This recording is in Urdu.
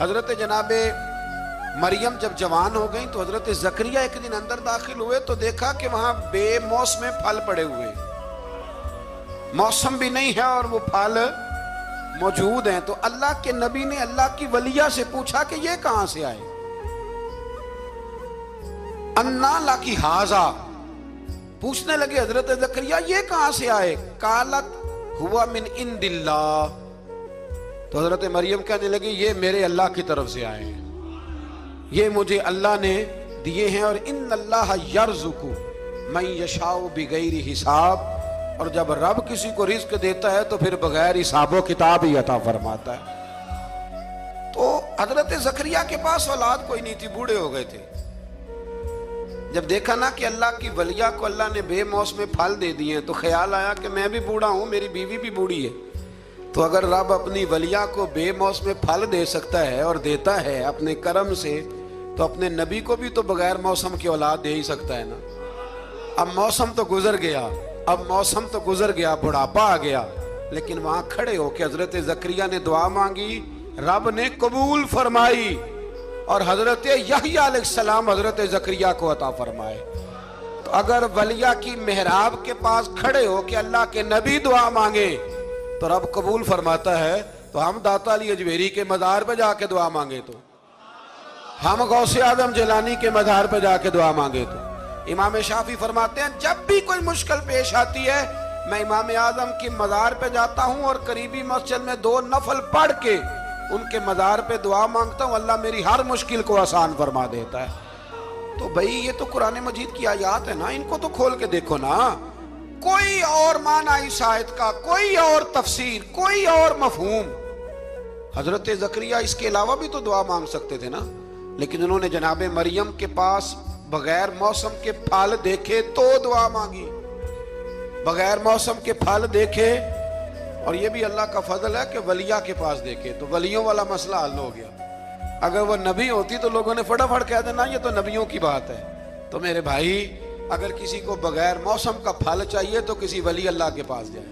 حضرت جناب مریم جب جوان ہو گئیں تو حضرت زکریا ایک دن اندر داخل ہوئے تو دیکھا کہ وہاں بے موسم پھل پڑے ہوئے، موسم بھی نہیں ہے اور وہ پھل موجود ہیں۔ تو اللہ کے نبی نے اللہ کی ولیہ سے پوچھا کہ یہ کہاں سے آئے؟ انا لکی ھذا، پوچھنے لگے حضرت زکریا یہ کہاں سے آئے؟ قالت ہوا من عند اللہ، تو حضرت مریم کہنے لگی یہ میرے اللہ کی طرف سے آئے ہیں، یہ مجھے اللہ نے دیے ہیں، اور ان اللہ یرزق من یشاء بغیر حساب، اور جب رب کسی کو رزق دیتا ہے تو پھر بغیر حساب و کتاب ہی عطا فرماتا ہے۔ تو حضرت زکریا کے پاس اولاد کوئی نہیں تھی، بوڑھے ہو گئے تھے۔ جب دیکھا نا کہ اللہ کی ولیہ کو اللہ نے بے موسم پھل دے دیے تو خیال آیا کہ میں بھی بوڑھا ہوں، میری بیوی بھی بوڑھی ہے، تو اگر رب اپنی ولیہ کو بے موسم پھل دے سکتا ہے اور دیتا ہے اپنے کرم سے، تو اپنے نبی کو بھی تو بغیر موسم کی اولاد دے ہی سکتا ہے نا۔ اب موسم تو گزر گیا، بڑھاپا آ گیا، لیکن وہاں کھڑے ہو کے حضرت زکریا نے دعا مانگی، رب نے قبول فرمائی، اور حضرت یحییٰ علیہ السلام حضرت زکریا کو عطا فرمائے۔ تو اگر ولیہ کی محراب کے پاس کھڑے ہو کہ اللہ کے نبی دعا مانگے تو رب قبول فرماتا ہے، تو ہم داتا علی اجمیری کے مزار پہ جا کے دعا مانگے تو، ہم غوث اعظم جیلانی کے مزار پہ جا کے دعا مانگے تو۔ امام شافعی فرماتے ہیں جب بھی کوئی مشکل پیش آتی ہے میں امام اعظم کی مزار پہ جاتا ہوں اور قریبی مسجد میں 2 نفل پڑھ کے ان کے مزار پہ دعا مانگتا ہوں، اللہ میری ہر مشکل کو آسان فرما دیتا ہے۔ تو بھئی یہ تو قرآن مجید کی آیات ہے نا، ان کو تو کھول کے دیکھو نا، کوئی اور معنی اس آیت کا، کوئی اور تفسیر، کوئی اور مفہوم۔ حضرت زکریا اس کے علاوہ بھی تو دعا مانگ سکتے تھے نا، لیکن انہوں نے جناب مریم کے پاس بغیر موسم کے پھل دیکھے تو دعا مانگی، بغیر موسم کے پھل دیکھے، اور یہ بھی اللہ کا فضل ہے کہ ولیہ کے پاس دیکھے تو ولیوں والا مسئلہ حل ہو گیا۔ اگر وہ نبی ہوتی تو لوگوں نے فٹافٹ کہہ دینا یہ تو نبیوں کی بات ہے۔ تو میرے بھائی اگر کسی کو بغیر موسم کا پھل چاہیے تو کسی ولی اللہ کے پاس جائے۔